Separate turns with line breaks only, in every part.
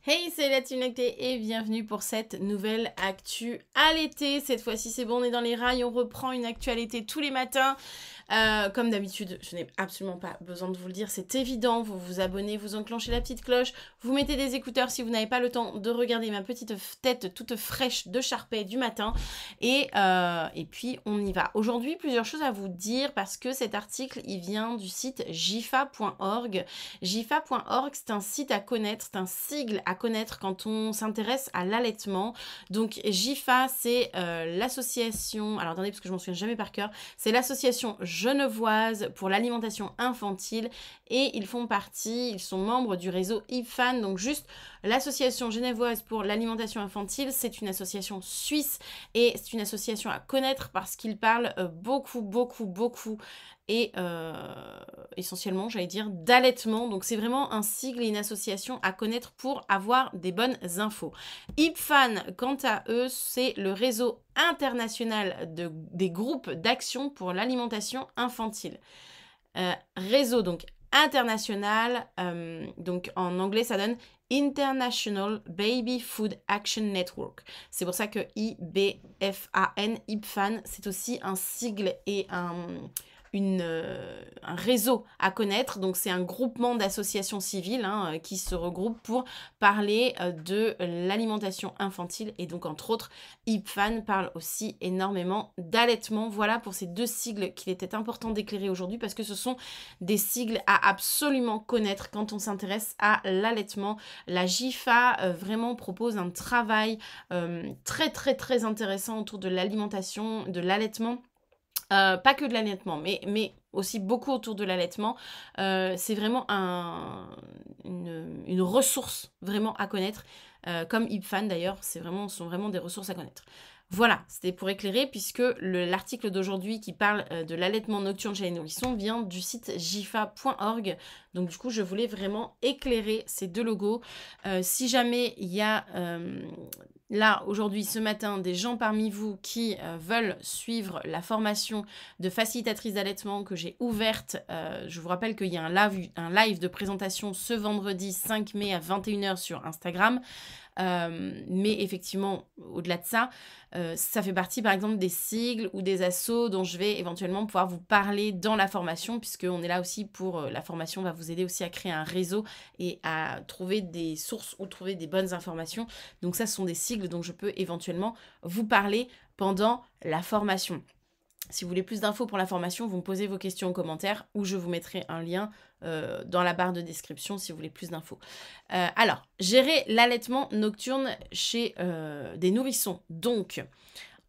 Hey, c'est la Team Lactée et bienvenue pour cette nouvelle actu à l'été. Cette fois-ci, c'est bon, on est dans les rails, on reprend une actualité tous les matins. Comme d'habitude, je n'ai absolument pas besoin de vous le dire, c'est évident. Vous vous abonnez, vous enclenchez la petite cloche, vous mettez des écouteurs si vous n'avez pas le temps de regarder ma petite tête toute fraîche de Sharpay du matin. Et puis, on y va. Aujourd'hui, plusieurs choses à vous dire parce que cet article, il vient du site jifa.org. Jifa.org, c'est un site à connaître, c'est un sigle à connaître quand on s'intéresse à l'allaitement. Donc, Jifa, c'est l'association... Alors, attendez, parce que je m'en souviens jamais par cœur. C'est l'association genevoise pour l'alimentation infantile et ils sont membres du réseau IPFAN. Donc juste, l'association genevoise pour l'alimentation infantile, c'est une association suisse et c'est une association à connaître parce qu'ils parlent beaucoup et essentiellement, j'allais dire, d'allaitement. Donc c'est vraiment un sigle et une association à connaître pour avoir des bonnes infos. IPFAN, quant à eux, c'est le réseau international des groupes d'action pour l'alimentation infantile. Réseau donc international, donc en anglais ça donne International Baby Food Action Network. C'est pour ça que IPFAN, c'est aussi un sigle et un réseau à connaître. Donc c'est un groupement d'associations civiles qui se regroupent pour parler de l'alimentation infantile. Et donc entre autres, IPFAN parle aussi énormément d'allaitement. Voilà pour ces deux sigles qu'il était important d'éclairer aujourd'hui parce que ce sont des sigles à absolument connaître quand on s'intéresse à l'allaitement. La JIFA vraiment propose un travail très intéressant autour de l'alimentation, de l'allaitement. Pas que de l'allaitement, mais aussi beaucoup autour de l'allaitement. C'est vraiment une ressource vraiment à connaître. Comme IPFAN d'ailleurs, sont vraiment des ressources à connaître. Voilà, c'était pour éclairer puisque l'article d'aujourd'hui qui parle de l'allaitement nocturne chez les nourrissons vient du site jifa.org. Donc du coup, je voulais vraiment éclairer ces deux logos. Si jamais il y a là, aujourd'hui, ce matin, des gens parmi vous qui veulent suivre la formation de facilitatrice d'allaitement que j'ai ouverte. Je vous rappelle qu'il y a un live de présentation ce vendredi 5 mai à 21h sur Instagram. Mais effectivement, au-delà de ça, ça fait partie par exemple des sigles ou des assos dont je vais éventuellement pouvoir vous parler dans la formation, puisqu'on est là aussi pour la formation va vous aider aussi à créer un réseau et à trouver des sources ou trouver des bonnes informations. Donc ça, ce sont des sigles dont je peux éventuellement vous parler pendant la formation. Si vous voulez plus d'infos pour la formation, vous me posez vos questions en commentaire ou je vous mettrai un lien dans la barre de description si vous voulez plus d'infos. Alors, gérer l'allaitement nocturne chez des nourrissons. Donc,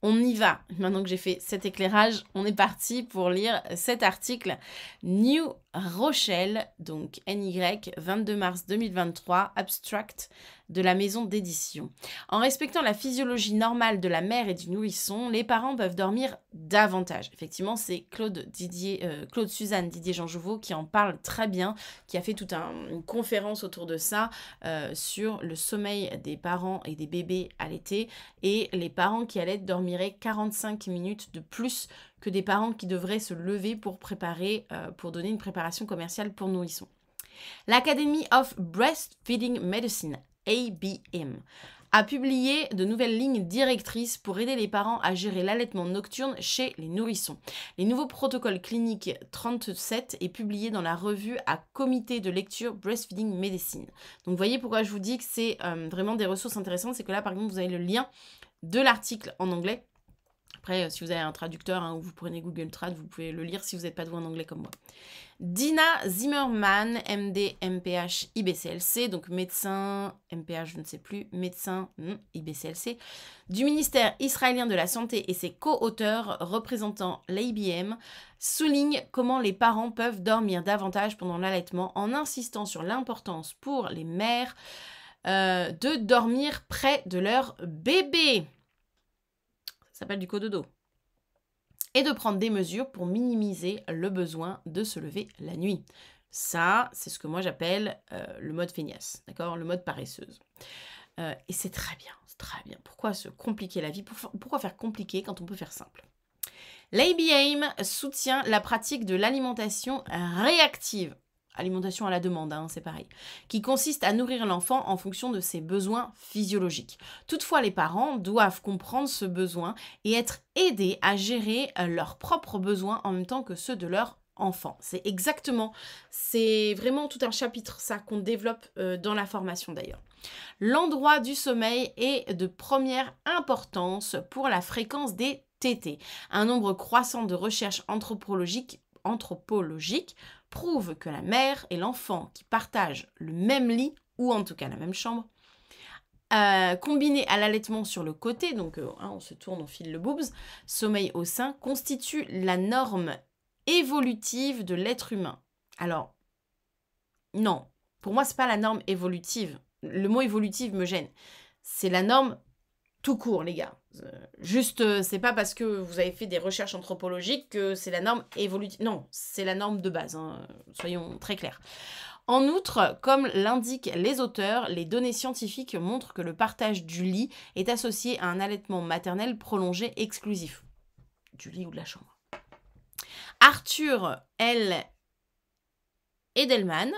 on y va. Maintenant que j'ai fait cet éclairage, on est parti pour lire cet article. New Rochelle, donc NY, 22 mars 2023, abstract de la maison d'édition. En respectant la physiologie normale de la mère et du nourrisson, les parents peuvent dormir davantage. Effectivement, c'est Claude Suzanne Didier Jean Jouveau qui en parle très bien, qui a fait toute une conférence autour de ça sur le sommeil des parents et des bébés à l'été. Et les parents qui allaitent dormiraient 45 minutes de plus que des parents qui devraient se lever pour pour donner une préparation commerciale pour nourrissons. L'Academy of Breastfeeding Medicine, ABM, a publié de nouvelles lignes directrices pour aider les parents à gérer l'allaitement nocturne chez les nourrissons. Les nouveaux protocoles cliniques 37 est publié dans la revue à comité de lecture Breastfeeding Medicine. Donc vous voyez pourquoi je vous dis que c'est vraiment des ressources intéressantes, c'est que là par exemple vous avez le lien de l'article en anglais. Après, si vous avez un traducteur ou vous prenez Google Trad, vous pouvez le lire si vous n'êtes pas doué en anglais comme moi. Dina Zimmerman, MD, MPH, IBCLC, donc médecin, MPH, je ne sais plus, médecin, IBCLC, du ministère israélien de la Santé et ses co-auteurs représentant l'ABM, souligne comment les parents peuvent dormir davantage pendant l'allaitement en insistant sur l'importance pour les mères de dormir près de leur bébé. Ça s'appelle du cododo. Et de prendre des mesures pour minimiser le besoin de se lever la nuit. Ça, c'est ce que moi j'appelle le mode feignasse, d'accord? Le mode paresseuse. Et c'est très bien, c'est très bien. Pourquoi se compliquer la vie? Pourquoi faire compliqué quand on peut faire simple? L'ABM soutient la pratique de l'alimentation réactive. alimentation à la demande, hein, c'est pareil, qui consiste à nourrir l'enfant en fonction de ses besoins physiologiques. Toutefois, les parents doivent comprendre ce besoin et être aidés à gérer leurs propres besoins en même temps que ceux de leur enfant. C'est vraiment tout un chapitre, ça, qu'on développe dans la formation d'ailleurs. L'endroit du sommeil est de première importance pour la fréquence des tétés. Un nombre croissant de recherches anthropologiques prouvent que la mère et l'enfant qui partagent le même lit, ou en tout cas la même chambre, combiné à l'allaitement sur le côté, donc on se tourne, on file le boobs, sommeil au sein, constitue la norme évolutive de l'être humain. Alors, non, pour moi, c'est pas la norme évolutive. Le mot évolutive me gêne. C'est la norme tout court, les gars. C'est pas parce que vous avez fait des recherches anthropologiques que c'est la norme évolutive. Non, c'est la norme de base, hein, soyons très clairs. En outre, comme l'indiquent les auteurs, les données scientifiques montrent que le partage du lit est associé à un allaitement maternel prolongé exclusif. Du lit ou de la chambre. Arthur L. Edelman,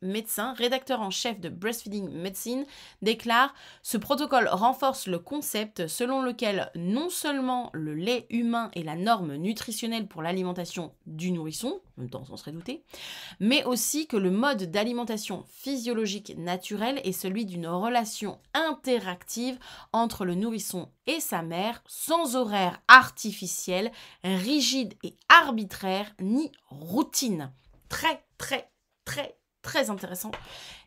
médecin, rédacteur en chef de Breastfeeding Medicine, déclare « Ce protocole renforce le concept selon lequel non seulement le lait humain est la norme nutritionnelle pour l'alimentation du nourrisson, en même temps on s'en serait douté, mais aussi que le mode d'alimentation physiologique naturel est celui d'une relation interactive entre le nourrisson et sa mère, sans horaire artificiel, rigide et arbitraire, ni routine. » Très intéressant.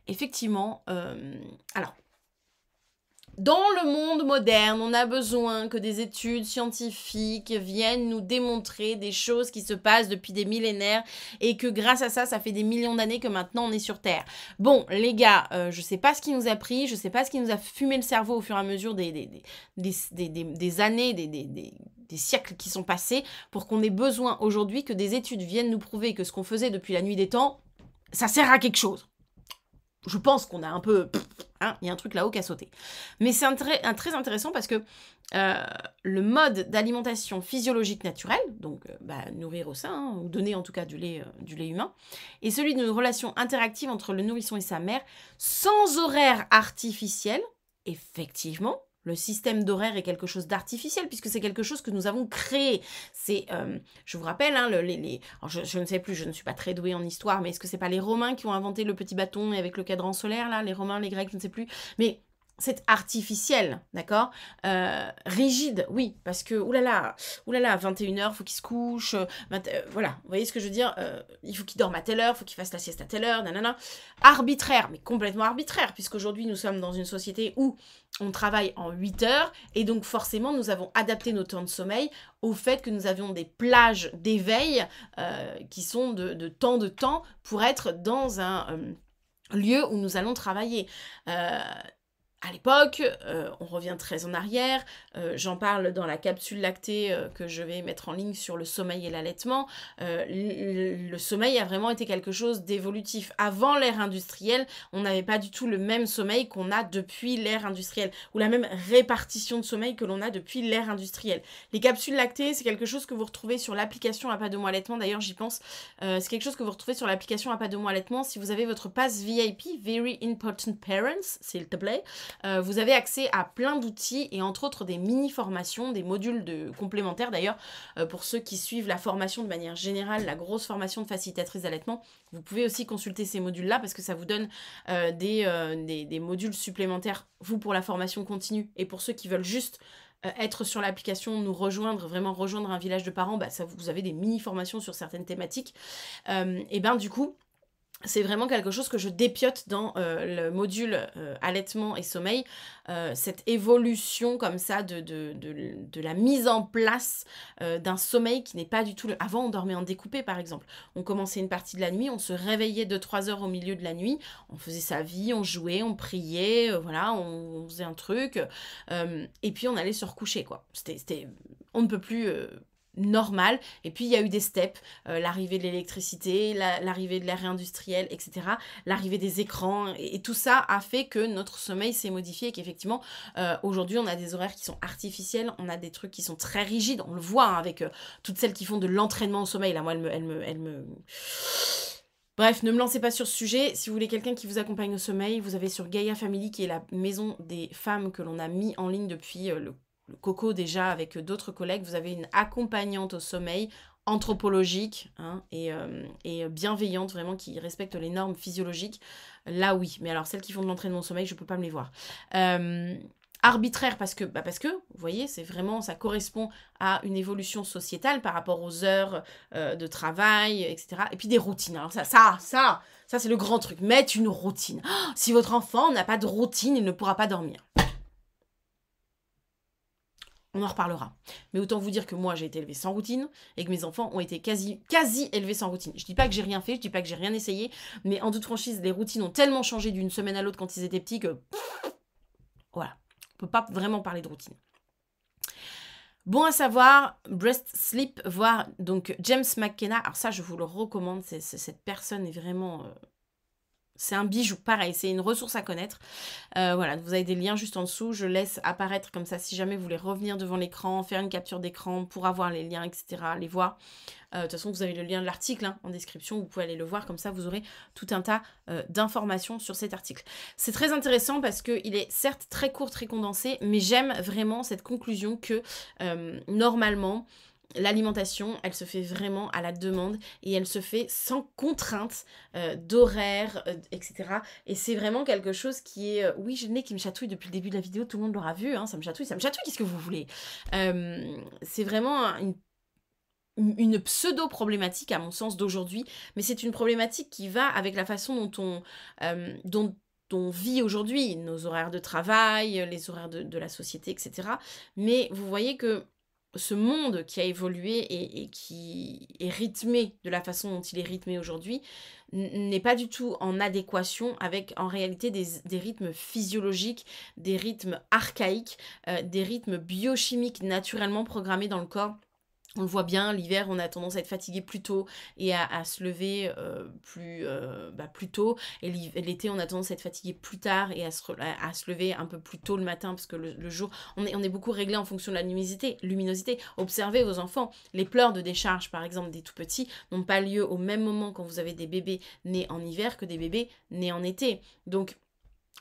Effectivement, alors, dans le monde moderne, on a besoin que des études scientifiques viennent nous démontrer des choses qui se passent depuis des millénaires et que grâce à ça, ça fait des millions d'années que maintenant on est sur Terre. Bon, les gars, je sais pas ce qui nous a pris, je sais pas ce qui nous a fumé le cerveau au fur et à mesure des années, des siècles qui sont passés pour qu'on ait besoin aujourd'hui que des études viennent nous prouver que ce qu'on faisait depuis la nuit des temps, ça sert à quelque chose. Je pense qu'on a un peu... il y a un truc là-haut qui a sauté. Mais c'est très intéressant parce que le mode d'alimentation physiologique naturelle, donc nourrir au sein, ou donner en tout cas du lait humain, est celui d'une relation interactive entre le nourrisson et sa mère, sans horaire artificiel, effectivement. Le système d'horaire est quelque chose d'artificiel puisque c'est quelque chose que nous avons créé. C'est, je vous rappelle, alors je ne sais plus, je ne suis pas très douée en histoire, mais est-ce que c'est pas les Romains qui ont inventé le petit bâton et avec le cadran solaire, là, les Romains, les Grecs, je ne sais plus, mais c'est artificiel, d'accord, rigide, oui, parce que, oulala, 21h, faut qu'il se couche, voilà, vous voyez ce que je veux dire, il faut qu'il dorme à telle heure, faut qu'il fasse la sieste à telle heure, nanana, arbitraire, mais complètement arbitraire, puisqu'aujourd'hui, nous sommes dans une société où on travaille en 8 heures, et donc forcément, nous avons adapté nos temps de sommeil au fait que nous avions des plages d'éveil qui sont de temps pour être dans un lieu où nous allons travailler. À l'époque, on revient très en arrière, j'en parle dans la capsule lactée que je vais mettre en ligne sur le sommeil et l'allaitement. Le sommeil a vraiment été quelque chose d'évolutif. Avant l'ère industrielle, on n'avait pas du tout le même sommeil qu'on a depuis l'ère industrielle, ou la même répartition de sommeil que l'on a depuis l'ère industrielle. Les capsules lactées, c'est quelque chose que vous retrouvez sur l'application À Pas de Mots Allaitement, d'ailleurs j'y pense, c'est quelque chose que vous retrouvez sur l'application À Pas de Mots Allaitement si vous avez votre pass VIP, Very Important Parents, s'il te plaît. Vous avez accès à plein d'outils et entre autres des mini-formations, des modules complémentaires d'ailleurs, pour ceux qui suivent la formation de manière générale, la grosse formation de facilitatrice d'allaitement. Vous pouvez aussi consulter ces modules-là parce que ça vous donne des modules supplémentaires, vous pour la formation continue et pour ceux qui veulent juste être sur l'application, nous rejoindre, vraiment rejoindre un village de parents, vous avez des mini-formations sur certaines thématiques. Et du coup, c'est vraiment quelque chose que je dépiote dans le module allaitement et sommeil, cette évolution comme ça de la mise en place d'un sommeil qui n'est pas du tout... Avant, on dormait en découpé, par exemple. On commençait une partie de la nuit, on se réveillait 2-3 heures au milieu de la nuit, on faisait sa vie, on jouait, on priait, voilà, on faisait un truc, et puis on allait se recoucher, quoi. C'était on ne peut plus... normal, et puis il y a eu des steps, l'arrivée de l'électricité, l'arrivée de l'ère industrielle, etc., l'arrivée des écrans, et tout ça a fait que notre sommeil s'est modifié, et qu'effectivement, aujourd'hui, on a des horaires qui sont artificiels, on a des trucs qui sont très rigides, on le voit hein, avec toutes celles qui font de l'entraînement au sommeil, là, moi, elles me Bref, ne me lancez pas sur ce sujet. Si vous voulez quelqu'un qui vous accompagne au sommeil, vous avez sur Gaia Family, qui est la maison des femmes que l'on a mis en ligne depuis le Coco déjà avec d'autres collègues. Vous avez une accompagnante au sommeil anthropologique hein, et bienveillante, vraiment, qui respecte les normes physiologiques. Là, oui. Mais alors, celles qui font de l'entraînement au sommeil, je ne peux pas me les voir. Arbitraire parce que, vous voyez, c'est vraiment, ça correspond à une évolution sociétale par rapport aux heures de travail, etc. Et puis des routines. Alors ça c'est le grand truc. Mettre une routine. Oh, si votre enfant n'a pas de routine, il ne pourra pas dormir. On en reparlera. Mais autant vous dire que moi, j'ai été élevée sans routine et que mes enfants ont été quasi élevés sans routine. Je dis pas que j'ai rien fait, je dis pas que j'ai rien essayé, mais en toute franchise, les routines ont tellement changé d'une semaine à l'autre quand ils étaient petits que... Voilà. On peut pas vraiment parler de routine. Bon à savoir, Breast Sleep, voir donc James McKenna. Alors ça, je vous le recommande. Cette personne est vraiment... c'est un bijou, pareil, c'est une ressource à connaître. Voilà, vous avez des liens juste en dessous. Je laisse apparaître comme ça si jamais vous voulez revenir devant l'écran, faire une capture d'écran pour avoir les liens, etc. Les voir. De toute façon, vous avez le lien de l'article hein, en description. Vous pouvez aller le voir, comme ça vous aurez tout un tas d'informations sur cet article. C'est très intéressant parce qu'il est certes très court, très condensé, mais j'aime vraiment cette conclusion que normalement, l'alimentation, elle se fait vraiment à la demande et elle se fait sans contrainte d'horaire, etc. Et c'est vraiment quelque chose qui est... oui, j'ai le nez qui me chatouille depuis le début de la vidéo, tout le monde l'aura vu, hein, ça me chatouille, qu'est-ce que vous voulez c'est vraiment une pseudo-problématique à mon sens d'aujourd'hui, mais c'est une problématique qui va avec la façon dont on vit aujourd'hui, nos horaires de travail, les horaires de la société, etc. Mais vous voyez que ce monde qui a évolué et qui est rythmé de la façon dont il est rythmé aujourd'hui n'est pas du tout en adéquation avec en réalité des rythmes physiologiques, des rythmes archaïques, des rythmes biochimiques naturellement programmés dans le corps. On le voit bien, l'hiver, on a tendance à être fatigué plus tôt et à se lever plus tôt. Et l'été, on a tendance à être fatigué plus tard et à se lever un peu plus tôt le matin parce que le jour, on est beaucoup réglé en fonction de la luminosité. Observez vos enfants. Les pleurs de décharge, par exemple, des tout petits, n'ont pas lieu au même moment quand vous avez des bébés nés en hiver que des bébés nés en été. Donc,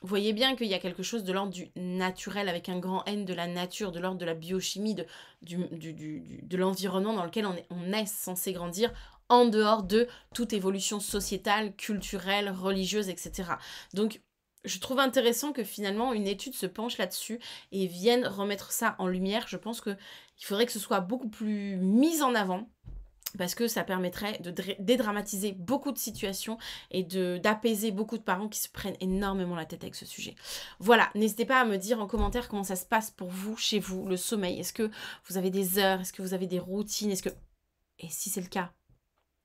vous voyez bien qu'il y a quelque chose de l'ordre du naturel avec un grand N de la nature, de l'ordre de la biochimie, de l'environnement dans lequel on est censé grandir en dehors de toute évolution sociétale, culturelle, religieuse, etc. Donc, je trouve intéressant que finalement une étude se penche là-dessus et vienne remettre ça en lumière. Je pense qu'il faudrait que ce soit beaucoup plus mis en avant, parce que ça permettrait de dédramatiser beaucoup de situations et d'apaiser beaucoup de parents qui se prennent énormément la tête avec ce sujet. Voilà, n'hésitez pas à me dire en commentaire comment ça se passe pour vous, chez vous, le sommeil. Est-ce que vous avez des heures? Est-ce que vous avez des routines? Et si c'est le cas,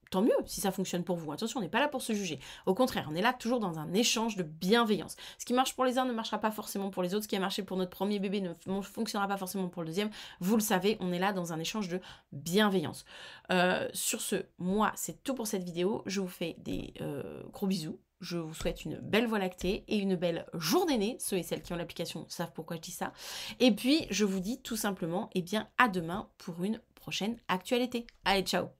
tant mieux si ça fonctionne pour vous. Attention, on n'est pas là pour se juger. Au contraire, on est là toujours dans un échange de bienveillance. Ce qui marche pour les uns ne marchera pas forcément pour les autres. Ce qui a marché pour notre premier bébé ne fonctionnera pas forcément pour le deuxième. Vous le savez, on est là dans un échange de bienveillance. Sur ce, moi, c'est tout pour cette vidéo. Je vous fais des gros bisous. Je vous souhaite une belle voie lactée et une belle journée. Ceux et celles qui ont l'application savent pourquoi je dis ça. Et puis, je vous dis tout simplement, à demain pour une prochaine actualité. Allez, ciao!